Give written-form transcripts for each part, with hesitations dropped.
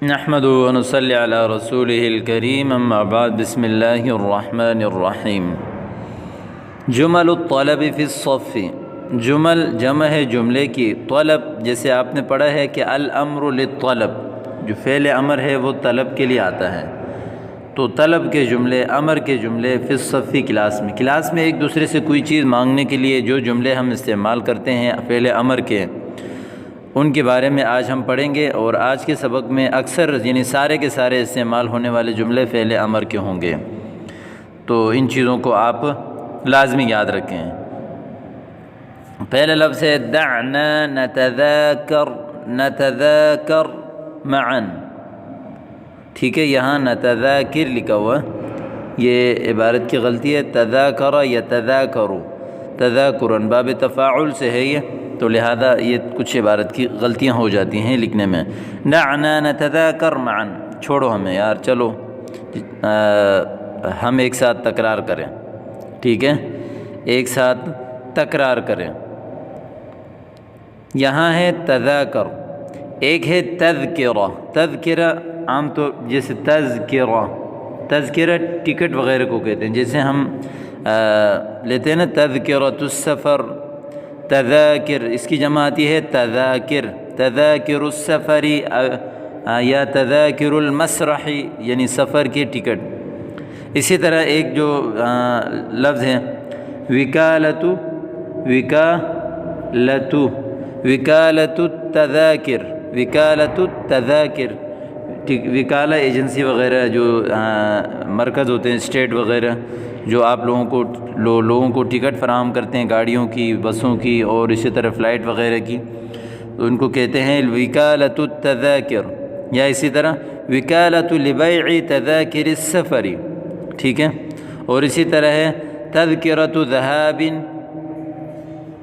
نحمد و نصلی علی رسولہ الکریم اما بعد بسم اللہ الرحمن الرحیم۔ جمل الطلب فی الصف، جمل جمع ہے جملے کی، طلب جیسے آپ نے پڑھا ہے کہ الامر للطلب، جو فعل امر ہے وہ طلب کے لیے آتا ہے، تو طلب کے جملے، امر کے جملے فی الصف کلاس میں ایک دوسرے سے کوئی چیز مانگنے کے لیے جو جملے ہم استعمال کرتے ہیں فعل امر کے، ان کے بارے میں آج ہم پڑھیں گے۔ اور آج کے سبق میں اکثر یعنی سارے کے سارے استعمال ہونے والے جملے فعل امر کے ہوں گے، تو ان چیزوں کو آپ لازمی یاد رکھیں۔ پہلا لفظ ہے دعنا نتذاکر معا، ٹھیک ہے، یہاں نتذاکر لکھا ہوا، یہ عبارت کی غلطی ہے، تذاکر یا تذاکرو، تذاکرن باب تفاعل سے ہے یہ، تو لہذا یہ کچھ عبارت کی غلطیاں ہو جاتی ہیں لکھنے میں۔ دعنا نتذاکر معا، چھوڑو ہمیں یار، چلو ہم ایک ساتھ تکرار کریں، ٹھیک ہے، ایک ساتھ تکرار کریں۔ یہاں ہے تذاکر، ایک ہے تذکرہ، تذکرہ عام طور جیسے تذکرہ ٹکٹ وغیرہ کو کہتے ہیں، جیسے ہم لیتے ہیں نا تذکرۃ السفر، تذاکر اس کی جمع آتی ہے تذاکر، تذاکر السفر یا تذاکر المسرح یعنی سفر کی ٹکٹ۔ اسی طرح ایک جو لفظ ہے وکالۃ، وکالۃ التذاکر، وکالۃ التذاکر، وکالہ ایجنسی وغیرہ جو مرکز ہوتے ہیں اسٹیٹ وغیرہ، جو آپ لوگوں کو ٹکٹ فراہم کرتے ہیں گاڑیوں کی، بسوں کی اور اسی طرح فلائٹ وغیرہ کی، تو ان کو کہتے ہیں وکالۃ التذاکر، یا اسی طرح وکالۃ لبیع تذاکر السفر، ٹھیک ہے، اور اسی طرح ہے تذکرۃ ذہاب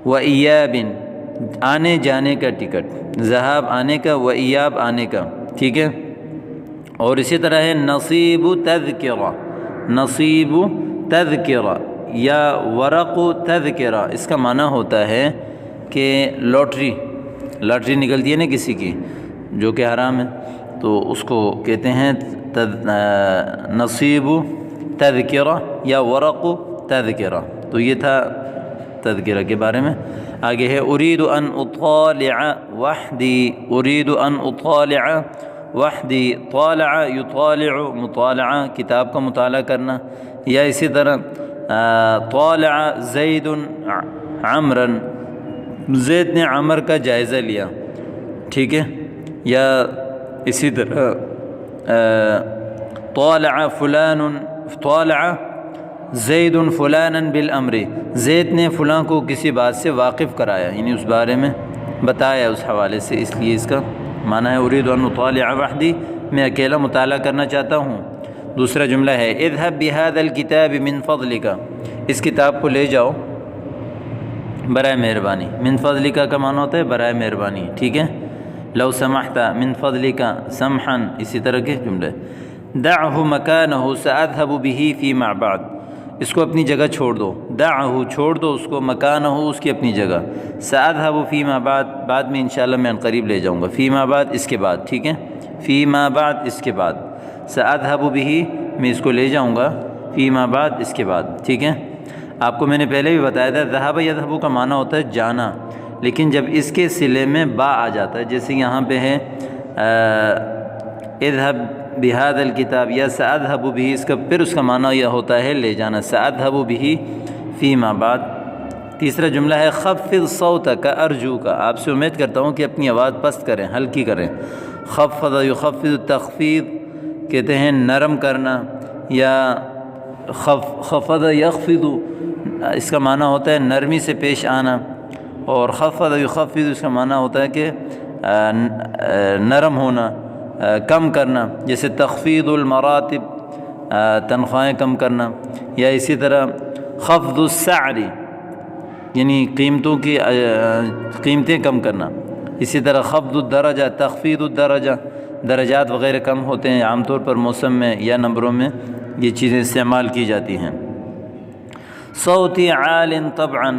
و ایاب، آنے جانے کا ٹکٹ، ذہاب آنے کا و ایاب آنے کا، ٹھیک ہے، اور اسی طرح ہے نصیب تذکرہ، نصیب تذکرہ یا ورق تذکرہ، اس کا معنی ہوتا ہے کہ لاٹری نکلتی ہے نا کسی کی جو کہ حرام ہے، تو اس کو کہتے ہیں نصیب تذکرہ یا ورق تذکرہ، تو یہ تھا تذکرہ کے بارے میں۔ آگے ہے اريد ان اطالع وحدی، اريد ان اطالع وحدی، طالع یطالع، مطالعہ کتاب کا مطالعہ کرنا، یا اسی طرح طالع زید عمرا، زید نے عمر کا جائزہ لیا، ٹھیک ہے، یا اسی طرح طالع فلان، طالع زید فلانا بالامر، زید نے فلاں کو کسی بات سے واقف کرایا، یعنی اس بارے میں بتایا اس حوالے سے، اس لیے اس کا معنی ہے اريد ان اطالع وحدی، میں اکیلا مطالعہ کرنا چاہتا ہوں۔ دوسرا جملہ ہے اذهب بهذا الكتاب من فضلك، اس کتاب کو لے جاؤ برائے مہربانی، من فضلک کا معنی ہوتا ہے برائے مہربانی، ٹھیک ہے، لو سمحت من فضلک سمحا، اسی طرح کے جملے۔ دعه مكانه ساذهب به فيما بعد، اس کو اپنی جگہ چھوڑ دو، دعه چھوڑ دو اس کو، مکانہ اس کی اپنی جگہ، ساذهب فيما بعد بعد میں انشاءاللہ میں قریب لے جاؤں گا، فيما بعد اس کے بعد، ٹھیک ہے، فيما بعد اس کے بعد، ساذهب به میں اس کو لے جاؤں گا، فيما بعد اس کے بعد، ٹھیک ہے۔ آپ کو میں نے پہلے بھی بتایا تھا ذهب يذهب کا معنی ہوتا ہے جانا، لیکن جب اس کے صلے میں با آ جاتا ہے، جیسے یہاں پہ ہے اذهب بهذا الكتاب یا ساذهب به، اس کا پھر اس کا معنی یہ ہوتا ہے لے جانا، ساذهب به فيما بعد۔ تیسرا جملہ ہے خفض صوتک ارجوک، آپ سے امید کرتا ہوں کہ اپنی آواز پست کریں، ہلکی کریں، خفض یخفض تخفیض کہتے ہیں نرم کرنا، یا خفض یخفض اس کا معنی ہوتا ہے نرمی سے پیش آنا، اور خفض یخفض اس کا معنی ہوتا ہے کہ نرم ہونا، کم کرنا، جیسے تخفیض المراتب تنخواہیں کم کرنا، یا اسی طرح خفض السعر یعنی قیمتیں کم کرنا، اسی طرح خفض الدرجہ، تخفیض الدرجہ، درجات وغیرہ کم ہوتے ہیں عام طور پر موسم میں یا نمبروں میں یہ چیزیں استعمال کی جاتی ہیں۔ صوتی عال طبعا،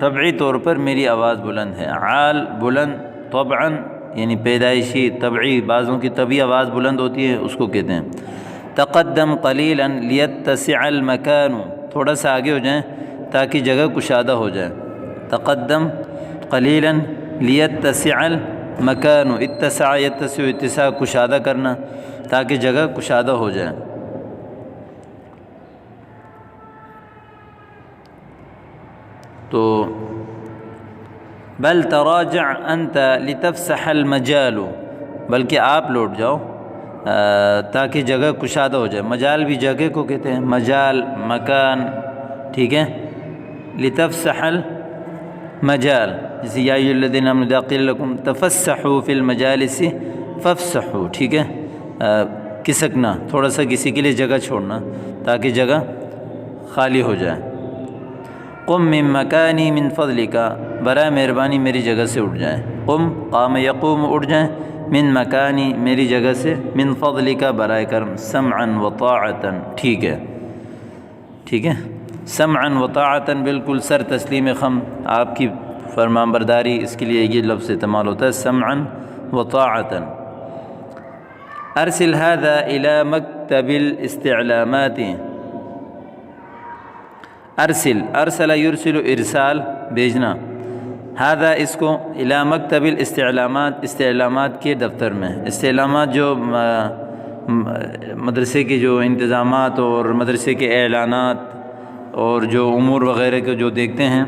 طبعی طور پر میری آواز بلند ہے، عال بلند، طبعا یعنی پیدائشی طبعی، بعضوں کی طبعی آواز بلند ہوتی ہے، اس کو کہتے ہیں۔ تقدم قلیلا لیتسع المکان، تھوڑا سا آگے ہو جائیں تاکہ جگہ کشادہ ہو جائے۔ تقدم قلیلا لیتسع المکان، اتسع یتسع، اتساع کشادہ کرنا تاکہ جگہ کشادہ ہو جائے۔ تو بل تراجع انت لتفسح المجال، بلکہ آپ لوٹ جاؤ تاکہ جگہ کشادہ ہو جائے۔ مجال بھی جگہ کو کہتے ہیں، مجال مکان، ٹھیک ہے۔ لتفسح المجال، جیسے یا ایھا الذین آمنوا اذا قیل لکم تفسحوا فی المجالس فافسحوا، ٹھیک ہے۔ کسکنا، تھوڑا سا کسی کے لیے جگہ چھوڑنا تاکہ جگہ خالی ہو جائے۔ قم من مکانی من فضلک، برائے مہربانی میری جگہ سے اٹھ جائیں۔ قم قام یقوم، اٹھ جائیں، من مکانی میری جگہ سے، من فضلک برائے کرم، سمعا وطاعتا، ٹھیک ہے، ٹھیک ہے۔ سمعا وطاعتا، بالکل سر تسلیم خم، آپ کی فرمان برداری، اس کے لیے یہ لفظ استعمال ہوتا ہے، سمعا وطاعتا۔ ارسل هذا الى مکتب الاستعلامات، ارسل، ارسل یرسل، ارسال بھیجنا، هذا اس کو، الى مکتب الاستعلامات، استعلامات کے دفتر میں۔ استعلامات جو مدرسے کے جو انتظامات اور مدرسے کے اعلانات اور جو امور وغیرہ کو جو دیکھتے ہیں،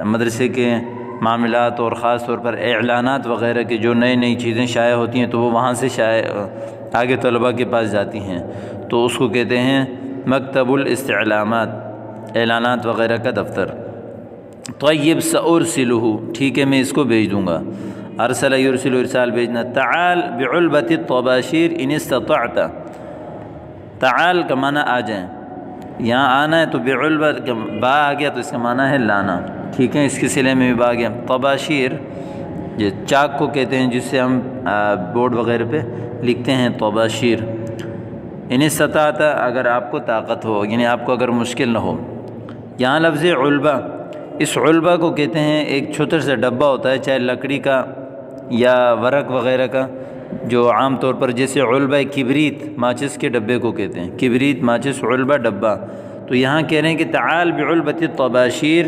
مدرسے کے معاملات اور خاص طور پر اعلانات وغیرہ کی جو نئی نئی چیزیں شائع ہوتی ہیں تو وہ وہاں سے آگے طلباء کے پاس جاتی ہیں، تو اس کو کہتے ہیں مکتب الاستعلامات، اعلانات وغیرہ کا دفتر۔ طیب سأرسلہ، ٹھیک ہے میں اس کو بھیج دوں گا۔ ارسل یرسل، ارسال بھیجنا۔ تعال بعلبۃ الطباشیر ان استطعت، تعال کا معنی آ جائیں، یہاں آنا ہے تو بعلبۃ با آ گیا تو اس کا معنی ہے لانا، ٹھیک ہے، اس کے صلے میں بھی با آ گیا۔ طباشیر یہ چاک کو کہتے ہیں جس سے ہم بورڈ وغیرہ پہ لکھتے ہیں، طباشیر۔ ان استطاعت، اگر آپ کو طاقت ہو، یعنی آپ کو اگر مشکل نہ ہو۔ یہاں لفظ علبہ، اس علبہ کو کہتے ہیں ایک چھوٹا سا ڈبہ ہوتا ہے، چاہے لکڑی کا یا ورق وغیرہ کا، جو عام طور پر جیسے علبہ کبریت، ماچس کے ڈبے کو کہتے ہیں، کبریت ماچس علبہ ڈبہ۔ تو یہاں کہہ رہے ہیں کہ تعال بعلبۃ الطباشیر،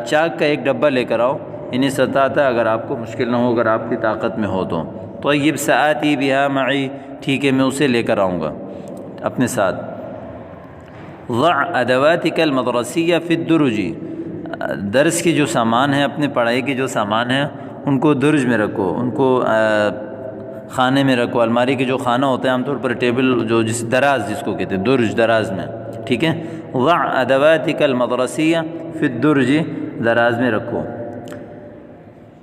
چاک کا ایک ڈبہ لے کر آؤ، ان استطاعت، اگر آپ کو مشکل نہ ہو، اگر آپ کی طاقت میں ہو تو۔ طیب سآتی بہا معی، ٹھیک ہے میں اسے لے کر آؤں گا اپنے ساتھ۔ ضع ادواتک المدرسیہ فی الدرج، درس کے جو سامان ہیں، اپنے پڑھائی کے جو سامان ہیں ان کو درج میں رکھو، ان کو خانے میں رکھو، الماری کے جو خانہ ہوتا ہے عام طور پر ٹیبل، جو جس دراز جس کو کہتے ہیں، درج دراز میں، ٹھیک ہے۔ ضع ادواتک المدرسیہ فی الدرج، دراز میں رکھو۔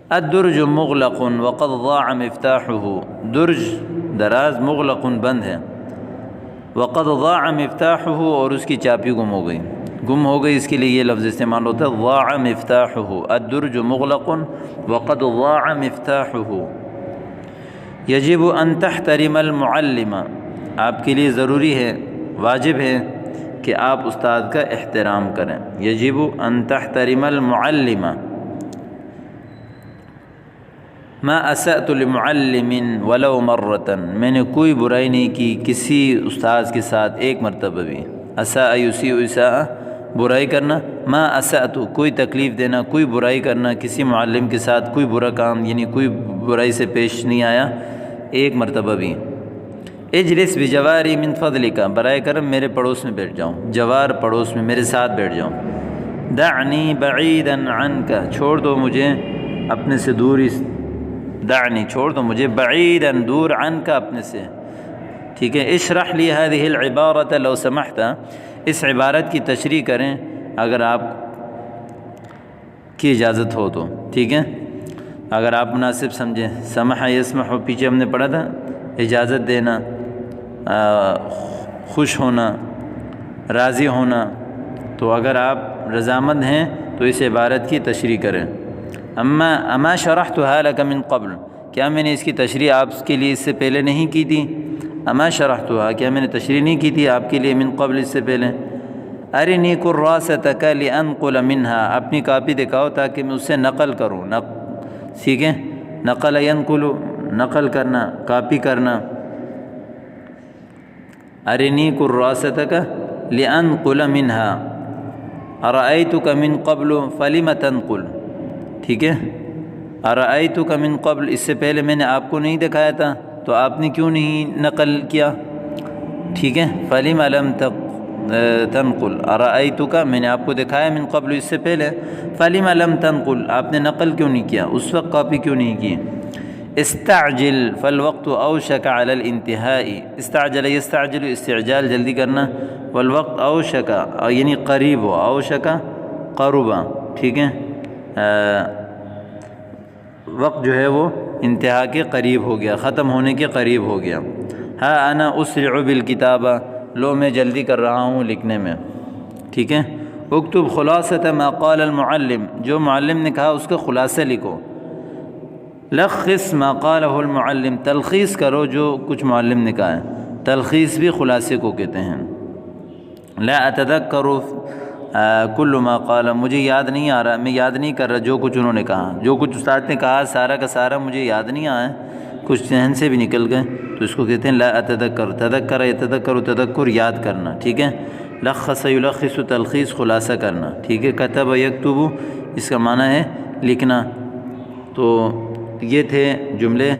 الدرج مغلق وقد ضاع مفتاحہ، درج دراز مغلق بند ہے، وقد ضاع مفتاحہ اور اس کی چابی گم ہو گئی، گم ہو گئی، اس کے لیے یہ لفظ استعمال ہوتا ہے ضاع مفتاحہ۔ الدرج مغلق وقد ضاع مفتاحہ۔ یجب ان تحترم المعلم، آپ کے لیے ضروری ہے، واجب ہے کہ آپ استاد کا احترام کریں۔ یجب ان تحترم المعلم۔ ما اسأت لمعلم ولو مرة، میں نے کوئی برائی نہیں کی کسی استاذ کے ساتھ ایک مرتبہ بھی۔ اساء یسیء اساء، برائی کرنا، ما اسأت کوئی تکلیف دینا، کوئی برائی کرنا، کسی معلم کے ساتھ کوئی برا کام، یعنی کوئی برائی سے پیش نہیں آیا ایک مرتبہ بھی۔ اجلس بجواری من فضلک، برائے کرم میرے پڑوس میں بیٹھ جاؤں، جوار پڑوس میں میرے ساتھ بیٹھ جاؤں۔ دعنی بعیدا عنک، چھوڑ دو مجھے اپنے سے دور، دعنی چھوڑ دو مجھے، بعیدا دور، عنک اپنے سے، ٹھیک ہے۔ اشرح لی هذه العبارة لو سمحت، اس عبارت کی تشریح کریں اگر آپ کی اجازت ہو تو، ٹھیک ہے، اگر آپ مناسب سمجھیں۔ سمح یسمح پیچھے ہم نے پڑھا تھا، اجازت دینا، خوش ہونا، راضی ہونا، تو اگر آپ رضامند ہیں تو اس عبارت کی تشریح کریں۔ اما شرحتها لك من قبل، کیا میں نے اس کی تشریح آپ کے لیے اس سے پہلے نہیں کی تھی؟ اما شرحتها، کیا میں نے تشریح نہیں کی تھی آپ کے لیے من قبل، اس سے پہلے؟ ارنی کراستک لانقل منها، اپنی کاپی دکھاؤ تاکہ میں اس سے نقل کروں، ٹھیک ہے، نقل ینقل نقل کرنا، کاپی کرنا. ارنی کراستک لانقل منها ارأیتک من قبل فلم تنقل. ٹھیک ہے، ارأیتک من قبل، اس سے پہلے میں نے آپ کو نہیں دکھایا تھا تو آپ نے کیوں نہیں نقل کیا. ٹھیک ہے، فلم لم تنقل، ارأیتک میں نے آپ کو دکھایا من قبل اس سے پہلے، فلم لم تنقل آپ نے نقل کیوں نہیں کیا، اس وقت کاپی کیوں نہیں کی. استعجل فالوقت اوشک علی الانتہاء. استعجل یستعجل استعجال جلدی کرنا، والوقت اوشک یعنی قریب ہو، اوشک قربا. ٹھیک ہے، وقت جو ہے وہ انتہا کے قریب ہو گیا، ختم ہونے کے قریب ہو گیا. ہاں انا اسرع بالکتابہ، لو میں جلدی کر رہا ہوں لکھنے میں. ٹھیک ہے، اکتب خلاصۃ ما قال المعلم، جو معلم نے کہا اس کا خلاصہ لکھو. لخص ما قالہ المعلم، تلخیص کرو جو کچھ معلم نے کہا ہے. تلخیص بھی خلاصے کو کہتے ہیں. لا اتذکر کل ما قال، مجھے یاد نہیں آ رہا، میں یاد نہیں کر رہا جو کچھ انہوں نے کہا، جو کچھ استاد نے کہا سارا کا سارا مجھے یاد نہیں آیا، کچھ ذہن سے بھی نکل گئے، تو اس کو کہتے ہیں لا اتذکر. تذکر یتذکر، تذکر یاد کرنا. ٹھیک ہے، لخص یلخص تلخیص خلاصہ کرنا. ٹھیک ہے، کتب یکتب اس کا معنی ہے لکھنا. تو یہ تھے جملے.